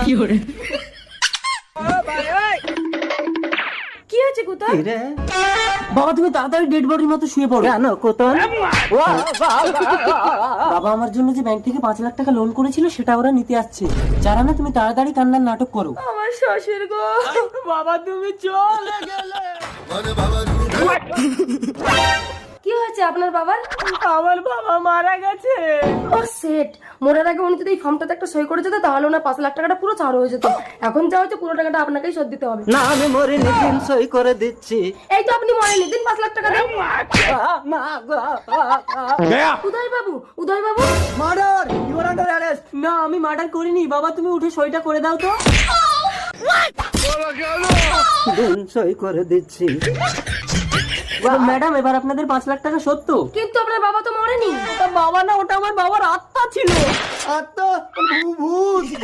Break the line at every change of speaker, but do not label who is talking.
কি হয়েছে কোথায়?
বাবা তুমি তাড়াতাড়ি ডেড বডির মতো শুয়ে পড়ো। কেন কোতন? বাবা আমার জন্য যে ব্যাংক থেকে 5 লাখ টাকা লোন করেছিল সেটা ওরা নিতে আসছে। যারা না তুমি তাড়াতাড়ি কান্নার নাটক করো।
আমার শ্বশুর গো,
বাবা তুমি চলে গেলে।
কি হয়েছে আপনার বাবার?
আমার বাবা মারা গেছে।
ও সেট, মরার আগে উনি যদি এই ফর্মটাতে একটা সই করে যেত তাহলে ওনার 5 লাখ টাকাটা পুরো ছাড় হয়ে যেত। এখন যা হচ্ছে পুরো টাকাটা আপনাকেই শোধ দিতে হবে।
না আমি মরিনি, দিন সই করে দিচ্ছি।
এই তো আপনি মরেননি, দিন 5 লাখ টাকা দেন। উদয় babu, Uday babu,
murder, you are under arrest. না আমি মার্ডার করিনি। বাবা তুমি উঠে সইটা করে দাও তো। দিন সই করে দিচ্ছি। ম্যাডাম এবার আপনাদের 5 লাখ টাকা সত্য।
কিন্তু আপনার বাবা তো মরেনি।
বাবা না, ওটা আমার বাবার আত্মা ছিল। আত্মা? ভূত।